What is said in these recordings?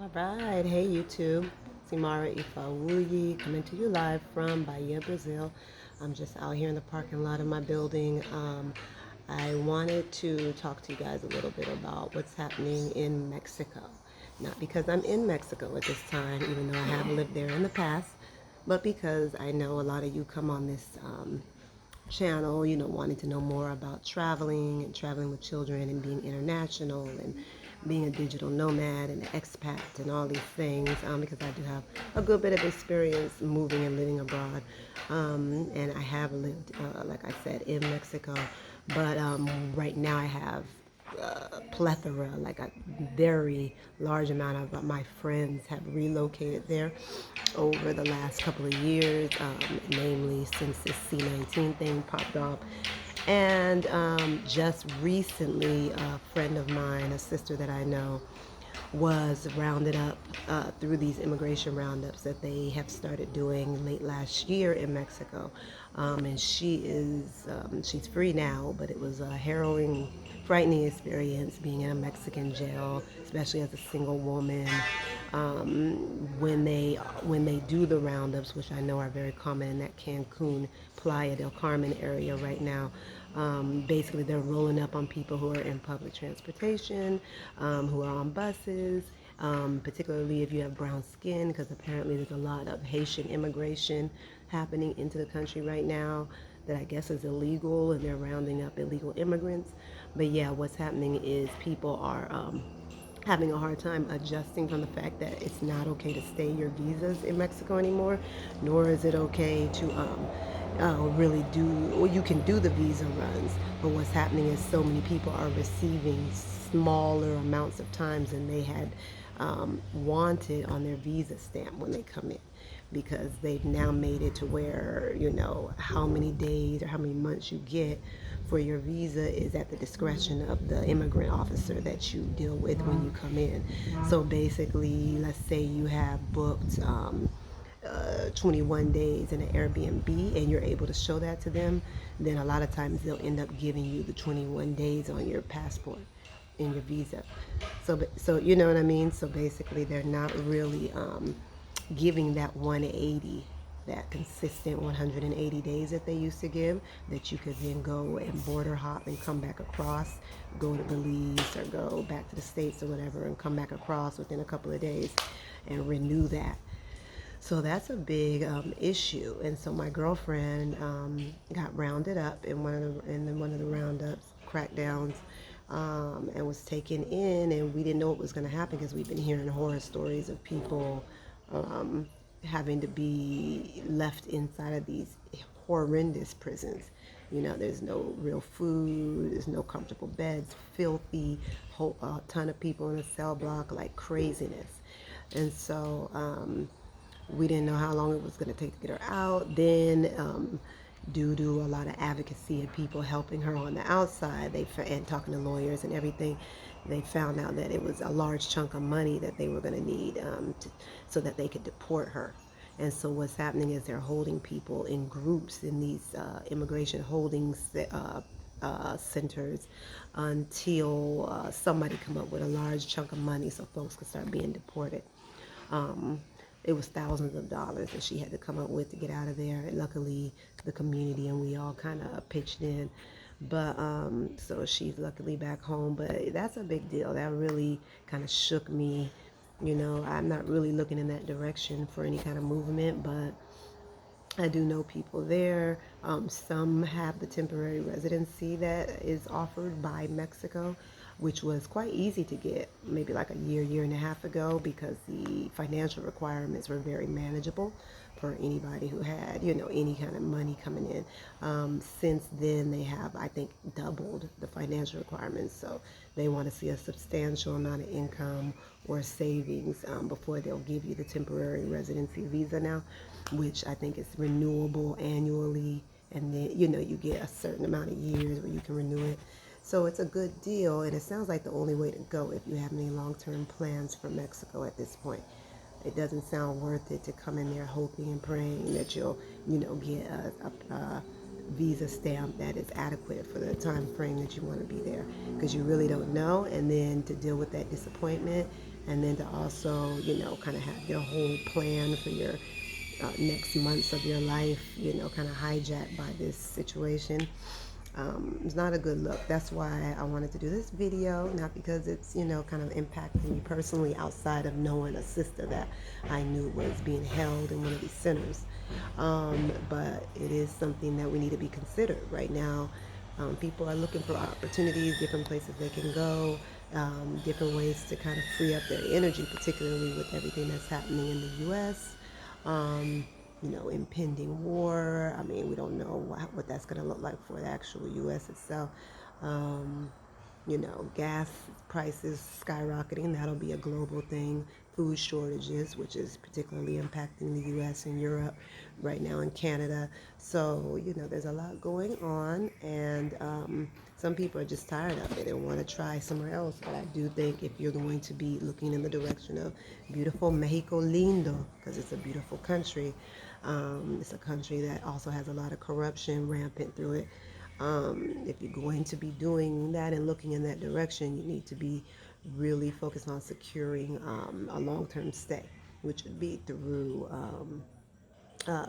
All right, hey YouTube, Simara Ifawuyi coming to you live from Bahia, Brazil. I'm just out here in the parking lot of my building. I wanted to talk to you guys a little bit about what's happening in Mexico. Not because I'm in Mexico at this time, even though I have lived there in the past, but because I know a lot of you come on this channel, wanting to know more about traveling and traveling with children and being international and being a digital nomad and an expat and all these things, because I do have a good bit of experience moving and living abroad. And I have lived, like I said, in Mexico. But right now I have plethora, like a very large amount of my friends have relocated there over the last couple of years, namely since this C-19 thing popped off. And just recently, a friend of mine, a sister that I know, was rounded up through these immigration roundups that they have started doing late last year in Mexico. And she's free now, but it was a harrowing, frightening experience being in a Mexican jail, especially as a single woman. When they do the roundups, which I know are very common in that Cancun, Playa del Carmen area right now. Basically, they're rolling up on people who are in public transportation, who are on buses, particularly if you have brown skin, because apparently there's a lot of Haitian immigration happening into the country right now that I guess is illegal, and they're rounding up illegal immigrants. But yeah, what's happening is people are having a hard time adjusting from the fact that it's not okay to stay your visas in Mexico anymore, nor is it okay to really do, or you can do the visa runs, but what's happening is so many people are receiving smaller amounts of times than they had wanted on their visa stamp when they come in, because they've now made it to where how many days or how many months you get for your visa is at the discretion of the immigrant officer that you deal with when you come in. So basically, let's say you have booked 21 days in an Airbnb and you're able to show that to them, then a lot of times they'll end up giving you the 21 days on your passport in your visa. So you know what I mean? So basically, they're not really giving that 180, that consistent 180 days that they used to give, that you could then go and border hop and come back across, go to Belize or go back to the States or whatever and come back across within a couple of days and renew that. So that's a big issue. And so my girlfriend got rounded up in one of the roundups, crackdowns, and was taken in. And we didn't know what was going to happen because we've been hearing horror stories of people um, having to be left inside of these horrendous prisons. There's no real food, there's no comfortable beds, filthy, whole ton of people in a cell block, like craziness. And so we didn't know how long it was going to take to get her out. Then, due to a lot of advocacy and people helping her on the outside, and talking to lawyers and everything, they found out that it was a large chunk of money that they were going to need so that they could deport her. And so what's happening is they're holding people in groups in these immigration holdings centers until somebody come up with a large chunk of money so folks can start being deported. Um, it was thousands of dollars that she had to come up with to get out of there. And luckily, the community and we all kind of pitched in. But so she's luckily back home. But that's a big deal. That really kind of shook me. I'm not really looking in that direction for any kind of movement, but I do know people there. Some have the temporary residency that is offered by Mexico, which was quite easy to get maybe like a year and a half ago, because the financial requirements were very manageable for anybody who had, any kind of money coming in. Since then, they have, I think, doubled the financial requirements. So they want to see a substantial amount of income or savings before they'll give you the temporary residency visa now, which I think is renewable annually. And then, you get a certain amount of years where you can renew it. So it's a good deal, and it sounds like the only way to go if you have any long-term plans for Mexico at this point. It doesn't sound worth it to come in there hoping and praying that you'll, get a visa stamp that is adequate for the time frame that you want to be there, because you really don't know. And then to deal with that disappointment and then to also, kind of have your whole plan for your next months of your life, kind of hijacked by this situation. It's not a good look. That's why I wanted to do this video, not because it's, kind of impacting me personally outside of knowing a sister that I knew was being held in one of these centers. But it is something that we need to be considered right now. People are looking for opportunities, different places they can go, different ways to kind of free up their energy, particularly with everything that's happening in the U.S. Um, impending war. I mean, we don't know what that's going to look like for the actual U.S. itself. Um, gas prices skyrocketing. That'll be a global thing. Food shortages, which is particularly impacting the U.S. and Europe right now, in Canada. So, there's a lot going on, and some people are just tired of it and want to try somewhere else. But I do think if you're going to be looking in the direction of beautiful Mexico lindo, because it's a beautiful country, it's a country that also has a lot of corruption rampant through it. If you're going to be doing that and looking in that direction, you need to be really focused on securing a long-term stay, which would be through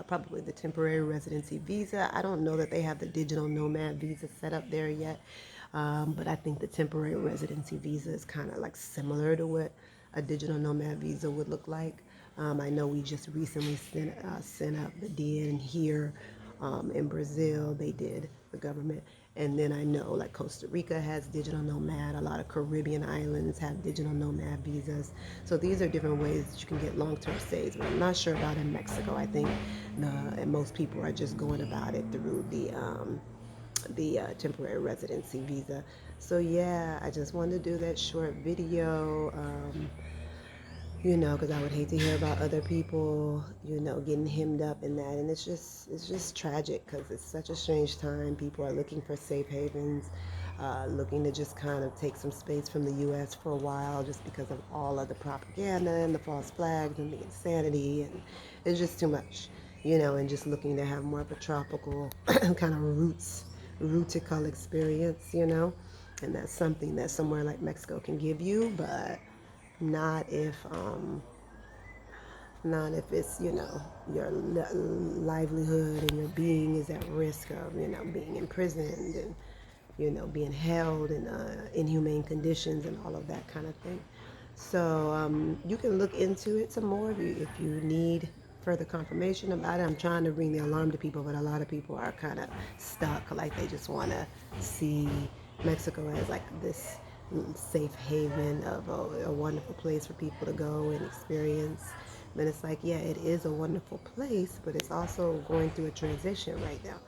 probably the temporary residency visa. I don't know that they have the digital nomad visa set up there yet, but I think the temporary residency visa is kind of like similar to what a digital nomad visa would look like. I know we just recently sent up the DN here in Brazil. They did, the government. And then I know like Costa Rica has digital nomad. A lot of Caribbean islands have digital nomad visas. So these are different ways that you can get long-term stays. But I'm not sure about in Mexico. I think and most people are just going about it through the temporary residency visa. So yeah, I just wanted to do that short video. Because I would hate to hear about other people, getting hemmed up in that. And it's just tragic because it's such a strange time. People are looking for safe havens, looking to just kind of take some space from the U.S. for a while just because of all of the propaganda and the false flags and the insanity. And it's just too much, and just looking to have more of a tropical kind of rootical experience, And that's something that somewhere like Mexico can give you, but not if it's your livelihood and your being is at risk of being imprisoned and being held in inhumane conditions and all of that kind of thing. So you can look into it some more if you need further confirmation about it. I'm trying to ring the alarm to people, but a lot of people are kind of stuck, like they just want to see Mexico as like this safe haven of a wonderful place for people to go and experience. And it's like, yeah, it is a wonderful place, but it's also going through a transition right now.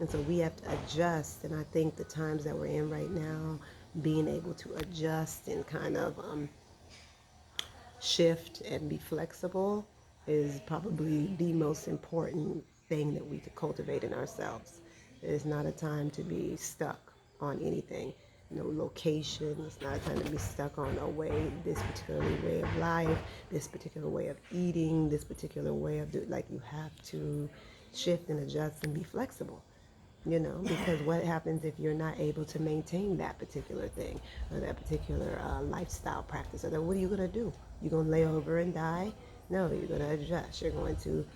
And so we have to adjust. And I think the times that we're in right now, being able to adjust and kind of shift and be flexible is probably the most important thing that we could cultivate in ourselves. It's not a time to be stuck on anything. No location. It's not a time to be stuck on this particular way of life, this particular way of eating, this particular way of doing. Like, you have to shift and adjust and be flexible. Because what happens if you're not able to maintain that particular thing or that particular lifestyle practice? Or then what are you going to do? You're going to lay over and die? No, you're going to adjust. You're going to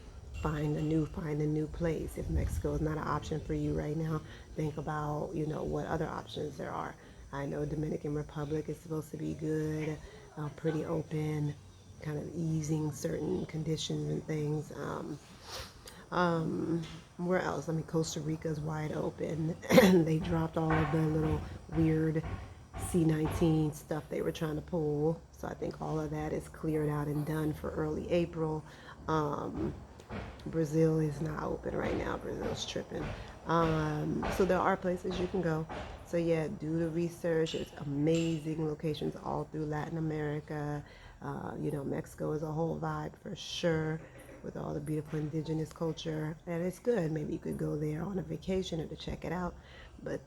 find a new place. If Mexico is not an option for you right now, think about, what other options there are. I know Dominican Republic is supposed to be good, pretty open, kind of easing certain conditions and things. Where else? I mean, Costa Rica is wide open. They dropped all of the little weird C-19 stuff they were trying to pull. So I think all of that is cleared out and done for early April. Brazil is not open right now. Brazil's tripping. So there are places you can go. So yeah, do the research. There's amazing locations all through Latin America. Mexico is a whole vibe for sure, with all the beautiful indigenous culture, and it's good. Maybe you could go there on a vacation or to check it out, but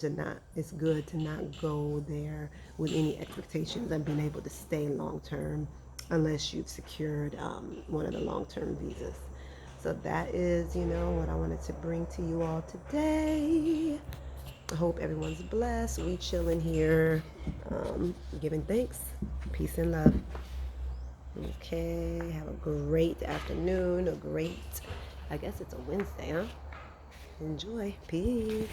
it's good to not go there with any expectations of being able to stay long term unless you've secured one of the long term visas. So that is, what I wanted to bring to you all today. I hope everyone's blessed. We chilling here, giving thanks. Peace and love. Okay, have a great afternoon, I guess it's a Wednesday, huh? Enjoy. Peace.